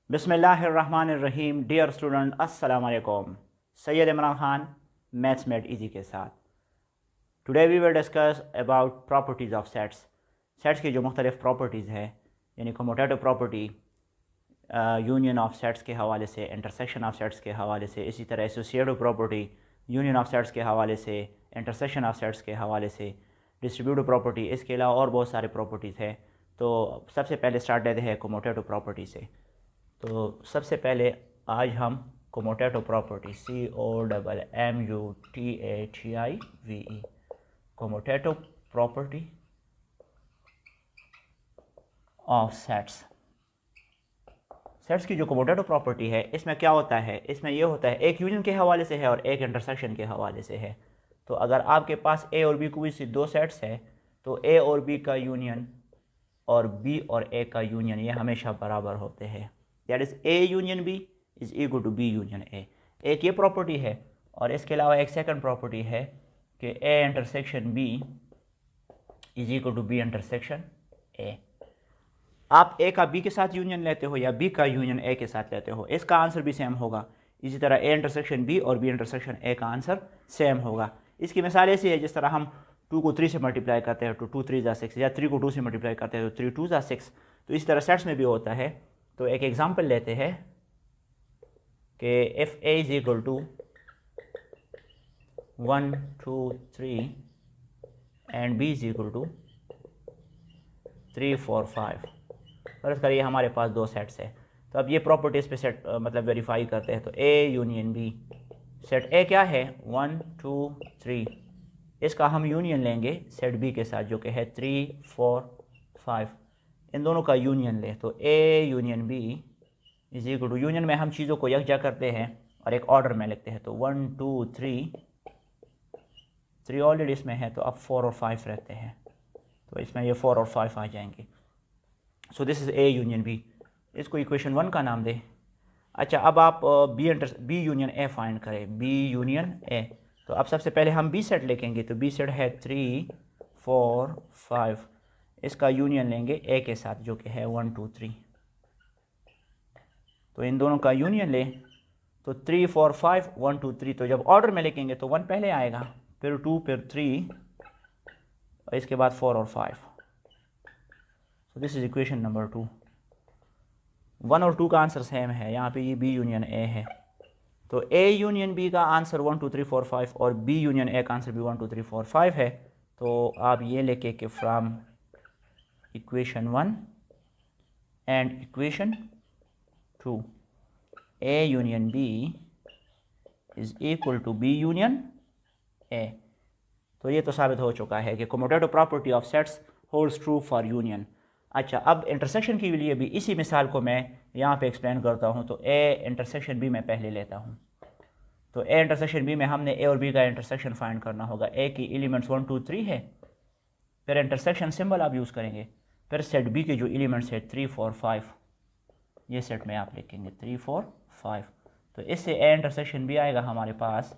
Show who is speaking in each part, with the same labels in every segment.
Speaker 1: बिस्मिल्लाहिर्रहमानिर्रहीम। Dear student, अस्सलाम वालेकुम। Syed Imran Khan, maths made easy के साथ। Today we will discuss about properties of sets. Sets की जो मुख्तलिफ प्रॉपर्टीज़ है, यानी commutative property, union of sets के हवाले से, इंटरसेक्शन ऑफ सेट्स के हवाले से, इसी तरह associative property union of sets के हवाले से, इंटरसेक्शन ऑफ सेट्स के हवाले से, डिस्ट्रीब्यूटिव प्रॉपर्टी, इसके अलावा और बहुत सारे प्रॉपर्टीज़ है। तो सबसे पहले स्टार्ट लेते हैं कम्यूटेटिव प्रॉपर्टी से। तो सबसे पहले आज हम commutative property COMMUTATIVE commutative property of sets. Sets की जो कम्यूटेटिव प्रॉपर्टी है, इसमें क्या होता है, इसमें यह होता है एक यूनियन के हवाले से है और एक इंटरसेक्शन के हवाले से है। तो अगर आपके पास ए और बी कोई सी दो सेट्स है, तो ए और बी का यूनियन और बी और ए का यूनियन ये हमेशा बराबर होते हैं। That is A union B is equal to B union A. एक ये प्रॉपर्टी है, और इसके अलावा एक सेकंड प्रॉपर्टी है कि A intersection B is equal to B intersection A. आप ए का बी के साथ यूनियन लेते हो या बी का यूनियन ए के साथ लेते हो, इसका आंसर भी सेम होगा। इसी तरह ए इंटरसेक्शन बी और बी इंटरसेक्शन ए का आंसर सेम होगा। इसकी मिसाल ऐसी है जिस तरह हम 2 को 3 से मल्टीप्लाई करते हैं तो 2 3 जा 6, या 3 को 2 से मल्टीप्लाई करते हैं तो 3 2 जा 6। तो इस तरह सेट्स में भी होता है। तो एक एग्जांपल लेते हैं कि if A is equal to 1 2 3 and B is equal to 3 4 5। फर्ज करिए हमारे पास दो सेट्स है। तो अब ये प्रॉपर्टीज़ पे सेट मतलब वेरीफाई करते हैं। तो A union B, set A क्या है 1 2 3, इसका हम यूनियन लेंगे सेट बी के साथ जो कि है 3 4 5। इन दोनों का यूनियन ले तो A union B is equal to, union में हम चीज़ों को यकजा करते हैं और एक ऑर्डर में लिखते हैं। तो 1 2 3 ऑलरेडी इसमें है, तो अब 4 और 5 रहते हैं, तो इसमें ये 4 और 5 आ जाएंगे। So this is A union B. इसको इक्वेशन 1 का नाम दें। अच्छा, अब आप बी यूनियन ए फाइंड करें, बी यूनियन ए। तो अब सबसे पहले हम बी सेट लिखेंगे। तो बी सेट है 3 4 5, इसका यूनियन लेंगे ए के साथ जो कि है 1 2 3। तो इन दोनों का यूनियन लें तो 3 4 5 1 2 3। तो जब ऑर्डर में लिखेंगे तो 1 पहले आएगा, फिर 2, फिर 3, और इसके बाद 4 और 5। So this is equation number 2। 1 और 2 का आंसर सेम है, यहाँ पे ये बी यूनियन ए है। तो ए यूनियन बी का आंसर 1 2 3 4 5 और बी यूनियन ए का आंसर भी 1 2 3 4 5 है। तो आप ये लेके कि from equation 1 and equation 2 A union B is equal to B union A. तो ये तो साबित हो चुका है कि commutative property of sets holds true for union. अच्छा, अब इंटरसेक्शन के लिए भी इसी मिसाल को मैं यहाँ पे एक्सप्लेन करता हूँ। तो ए इंटरसेक्शन बी मैं पहले लेता हूँ। तो ए इंटरसेक्शन बी में हमने ए और बी का इंटरसेक्शन फाइंड करना होगा। ए की एलिमेंट्स 1 2 3 है, फिर इंटरसेक्शन सिंबल आप यूज़ करेंगे, फिर सेट बी के जो एलिमेंट्स है 3 4 5, ये सेट में आप लिखेंगे 3 4 5। तो इससे ए इंटरसेक्शन बी आएगा हमारे पास।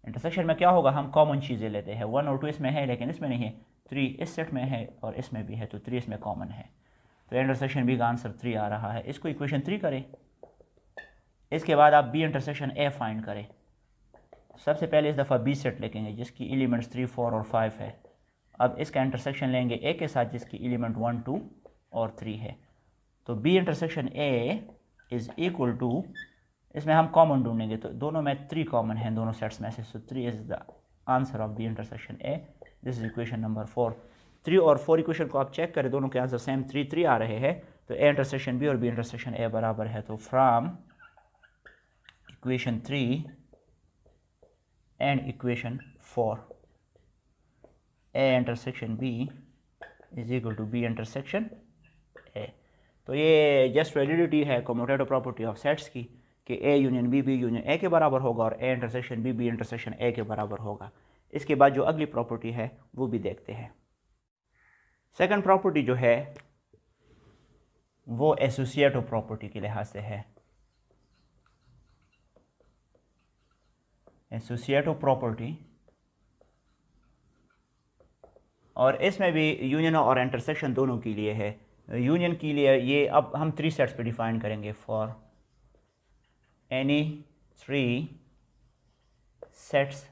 Speaker 1: इंटरसेक्शन में क्या होगा, हम कॉमन चीज़ें लेते हैं। 1 और 2 इसमें है लेकिन इसमें नहीं है, 3 इस सेट में है और इसमें भी है, तो 3 इसमें कॉमन है। तो इंटरसेक्शन बी का आंसर 3 आ रहा है। इसको इक्वेशन 3 करें। इसके बाद आप बी इंटरसेक्शन ए फाइंड करें। सबसे पहले इस दफ़ा बी सेट लिखेंगे जिसकी एलिमेंट्स 3 4 और 5 है। अब इसका इंटरसेक्शन लेंगे ए के साथ जिसकी एलिमेंट 1 2 और 3 है। तो B intersection A is equal to, इसमें हम कॉमन ढूंढेंगे तो दोनों में 3 कॉमन हैं दोनों सेट्स में से। So 3 is the answer of B intersection A. This is equation number 4। 3 और 4 इक्वेशन को आप चेक करें, दोनों के आंसर सेम 3 3 आ रहे हैं। तो ए इंटरसेक्शन बी और बी इंटरसेक्शन ए बराबर है। तो from equation 3 and equation 4 A intersection B is equal to B intersection A. तो ये जस्ट वैलिडिटी है कम्यूटेटिव प्रॉपर्टी ऑफ सेट्स की कि A union B B union A के बराबर होगा और A intersection B B intersection A के बराबर होगा। इसके बाद जो अगली प्रॉपर्टी है वो भी देखते हैं। सेकंड प्रॉपर्टी जो है वो एसोसिएटिव प्रॉपर्टी के लिहाज से है। एसोसिएटिव प्रॉपर्टी, और इसमें भी यूनियन और इंटरसेक्शन दोनों के लिए है। यूनियन के लिए ये अब हम 3 सेट्स पे डिफाइन करेंगे। For any 3 sets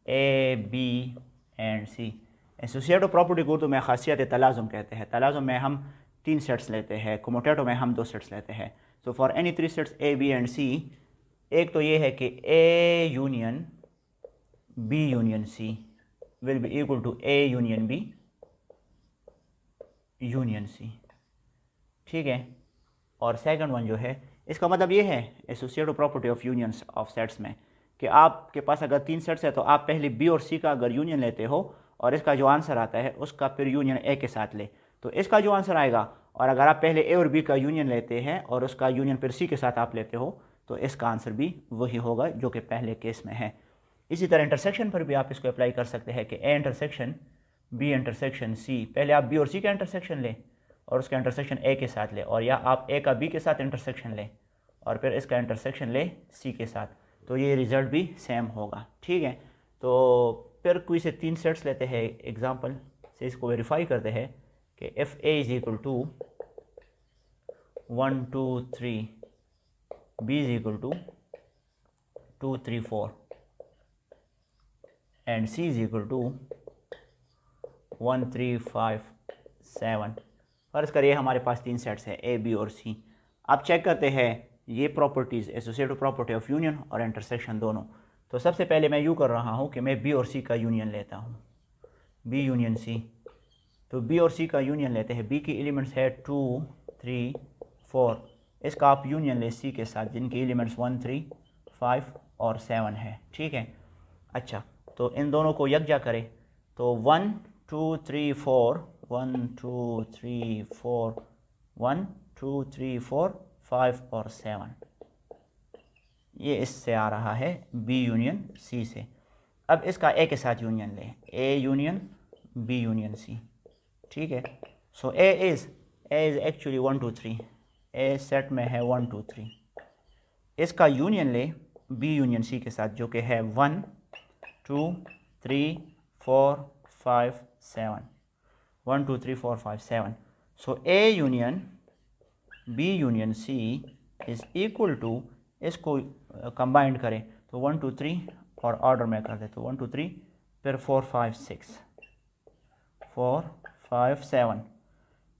Speaker 1: A B and C. Associative property को तो मैं खासियत तलाज़ुम कहते हैं। तलाज़ुम में हम 3 सेट्स लेते हैं, कम्यूटेटिव में हम 2 सेट्स लेते हैं। So for any 3 sets A B and C, एक तो ये है कि A union B union C will be equal to A union B union C, ठीक है। और सेकंड वन जो है, इसका मतलब ये है associative property of unions of sets में कि आपके पास अगर 3 सेट्स है तो आप पहले बी और सी का अगर यूनियन लेते हो और इसका जो आंसर आता है उसका फिर यूनियन ए के साथ ले, तो इसका जो आंसर आएगा, और अगर आप पहले ए और बी का यूनियन लेते हैं और उसका यूनियन फिर सी के साथ आप लेते हो तो इसका आंसर भी वही होगा जो कि पहले केस में है। इसी तरह इंटरसेक्शन पर भी आप इसको अप्लाई कर सकते हैं कि A intersection B intersection C, पहले आप बी और सी का इंटरसेक्शन लें और उसका इंटरसेक्शन ए के साथ ले, और या आप ए का बी के साथ इंटरसेक्शन लें और फिर इसका इंटरसेक्शन ले सी के साथ, तो ये रिज़ल्ट भी सेम होगा, ठीक है। तो फिर कोई से 3 सेट्स लेते हैं, एग्जांपल से इसको वेरीफाई करते हैं कि if A is equal to 1 2 3, B is equal to 2 3 4 and C is equal to 1 3 5 7। फर्ज करिए हमारे पास 3 सेट्स हैं ए बी और सी। आप चेक करते हैं ये properties, associative property of union और इंटरसेक्शन दोनों। तो सबसे पहले मैं यूँ कर रहा हूँ कि मैं बी और सी का यूनियन लेता हूँ, बी यूनियन सी। तो बी और सी का यूनियन लेते हैं, बी की एलिमेंट्स है 2 3 4, इसका आप यूनियन ले सी के साथ जिनकी एलिमेंट्स 1 3 5 और 7 है, ठीक है। अच्छा, तो इन दोनों को यकजा करें तो 1 2 3 4 1 2 3 4 1 2 3 4 5 और 7, ये इससे आ रहा है बी यूनियन सी से। अब इसका ए के साथ यूनियन लें, A union B union C, ठीक है। So A is actually 1 2 3, A set में है 1 2 3, इसका यूनियन ले बी यूनियन सी के साथ जो कि है 1 2 3 4 5 7, 1 2 3 4 5 7। So A union B union C is equal to, इसको कंबाइंड करें तो 1 2 3 और ऑर्डर में कर दे तो 1 2 3 फिर 4 5 6 4 5 7,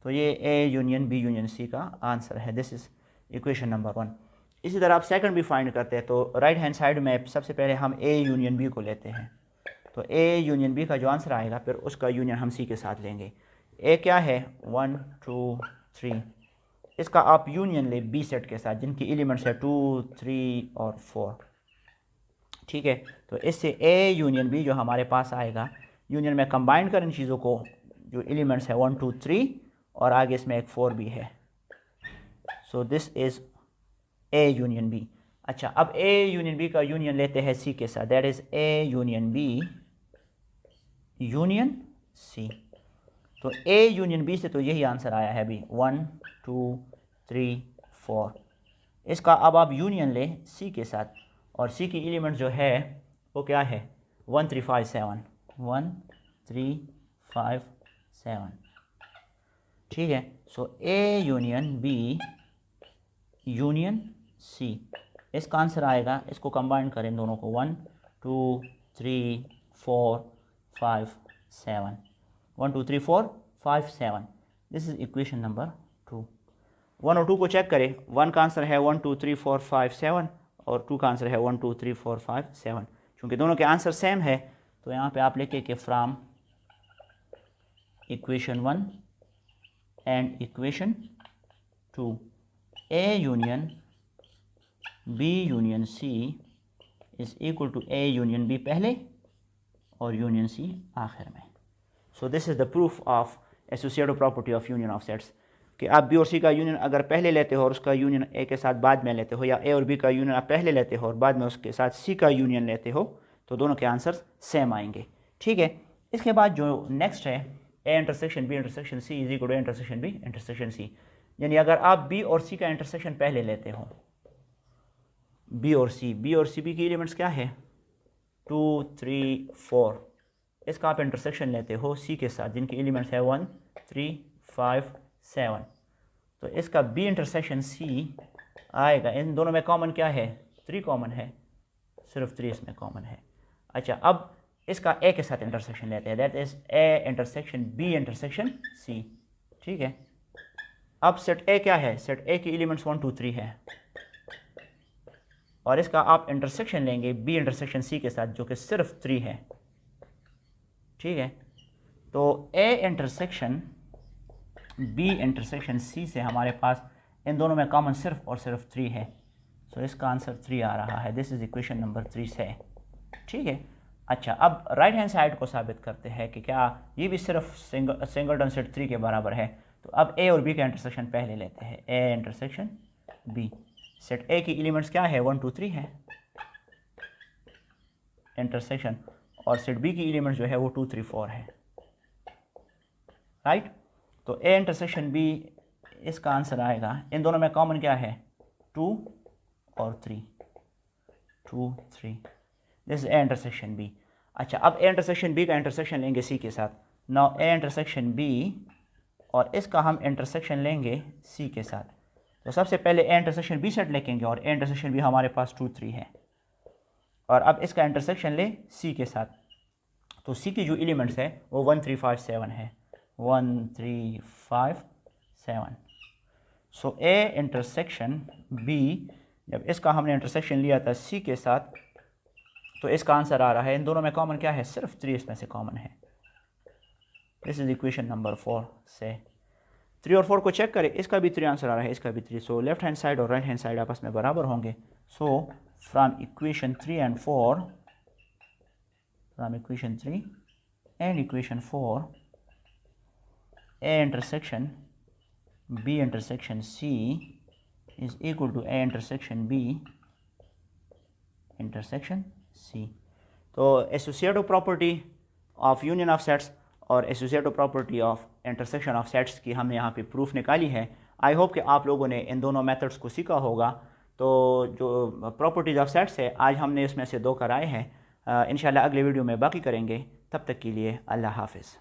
Speaker 1: तो ये A union B union C का आंसर है। This is equation number 1। इसी तरह आप सेकंड भी फाइंड करते हैं, तो राइट हैंड साइड में सबसे पहले हम ए यूनियन बी को लेते हैं, तो ए यूनियन बी का जो आंसर आएगा फिर उसका यूनियन हम सी के साथ लेंगे। ए क्या है 1 2 3, इसका आप यूनियन ले बी सेट के साथ जिनकी एलिमेंट्स है 2 3 और 4, ठीक है। तो इससे ए यूनियन बी जो हमारे पास आएगा, यूनियन में कंबाइन कर इन चीज़ों को, जो एलिमेंट्स है 1 2 3 और आगे इसमें एक 4 भी है। So this is A union B. अच्छा, अब ए यूनियन बी का यूनियन लेते हैं सी के साथ, that is A union B union C. तो ए यूनियन बी से तो यही आंसर आया है अभी 1 2 3 4, इसका अब आप यूनियन लें सी के साथ, और सी की एलिमेंट जो है वो क्या है 1 3 5 7, 1 3 5 7, ठीक है। So A union B union C, इसका आंसर आएगा, इसको कंबाइन करें दोनों को 1 2 3 4 5 7, 1 2 3 4 5 7, दिस इज इक्वेशन नंबर 2। 1 और 2 को चेक करें, 1 का आंसर है 1 2 3 4 5 7 और 2 का आंसर है 1 2 3 4 5 7। चूँकि दोनों के आंसर सेम है तो यहाँ पे आप लिखे कि from equation 1 and equation 2 A union B union C is equal to A union B पहले और यूनियन सी आखिर में। So this is the proof of associative property of union of sets कि आप बी और सी का यूनियन अगर पहले लेते हो और उसका यूनियन ए के साथ बाद में लेते हो, या ए और बी का यूनियन आप पहले लेते हो और बाद में उसके साथ सी का यूनियन लेते हो, तो दोनों के आंसर्स सेम आएंगे, ठीक है। इसके बाद जो नेक्स्ट है A intersection B intersection C is equal to A intersection B intersection C, यानी अगर आप बी और सी का इंटरसेक्शन पहले लेते हो, बी और सी बी की एलिमेंट्स क्या है 2 3 4, इसका आप इंटरसेक्शन लेते हो सी के साथ जिनकी एलिमेंट्स है 1 3 5 7। तो इसका B इंटरसेक्शन C आएगा, इन दोनों में कॉमन क्या है, 3 कॉमन है, सिर्फ 3 इसमें कॉमन है। अच्छा, अब इसका A के साथ इंटरसेक्शन लेते हैं, that is A intersection B intersection C। ठीक है, अब सेट A क्या है, सेट A की एलिमेंट्स 1 2 3 है, और इसका आप इंटरसेक्शन लेंगे B इंटरसेक्शन C के साथ जो कि सिर्फ 3 है। ठीक है, तो A intersection B intersection C से हमारे पास इन दोनों में कॉमन सिर्फ और सिर्फ 3 है, सो इसका आंसर 3 आ रहा है। दिस इज इक्वेशन नंबर 3 से। ठीक है, अच्छा, अब राइट हैंड साइड को साबित करते हैं कि क्या ये भी सिर्फ सिंगलटन सेट 3 के बराबर है। तो अब A और B का इंटरसेक्शन पहले लेते हैं, A intersection B। Set A की एलिमेंट्स क्या है, 1 2 3 है इंटरसेक्शन, और सेट B की एलिमेंट्स जो है वो 2 3 4 है। राइट, तो A इंटरसेक्शन B इसका आंसर आएगा, इन दोनों में कॉमन क्या है, 2 और 3, 2 3। This is A intersection B। अच्छा, अब A इंटरसेक्शन B का इंटरसेक्शन लेंगे C के साथ। नाउ A इंटरसेक्शन B और इसका हम इंटरसेक्शन लेंगे C के साथ। तो सबसे पहले A इंटरसेक्शन B सेट लिखेंगे, और A इंटरसेक्शन B हमारे पास 2 3 है, और अब इसका इंटरसेक्शन ले C के साथ। तो C की जो एलिमेंट्स है वो 1 3 5 7 है, 1 3 5 7। सो A इंटरसेक्शन B, जब इसका हमने इंटरसेक्शन लिया था C के साथ, तो इसका आंसर आ रहा है, इन दोनों में कॉमन क्या है, सिर्फ 3 इसमें से कॉमन है। दिस इज इक्वेशन नंबर 4 से। 3 और 4 को चेक करें, इसका भी 3 आंसर आ रहा है, इसका भी 3। सो लेफ्ट हैंड साइड और राइट हैंड साइड आपस में बराबर होंगे। So from equation 3 and 4, from equation 3 and equation 4, A intersection B intersection C is equal to A intersection B intersection C। तो associative property of union of sets और associative property of intersection of sets की हमने यहाँ पे proof निकाली है। I hope कि आप लोगों ने इन दोनों मेथड्स को सीखा होगा। तो जो प्रॉपर्टीज़ ऑफ सेट्स है आज हमने इसमें से 2 कराए हैं, इंशाल्लाह अगले वीडियो में बाकी करेंगे। तब तक के लिए अल्लाह हाफिज़।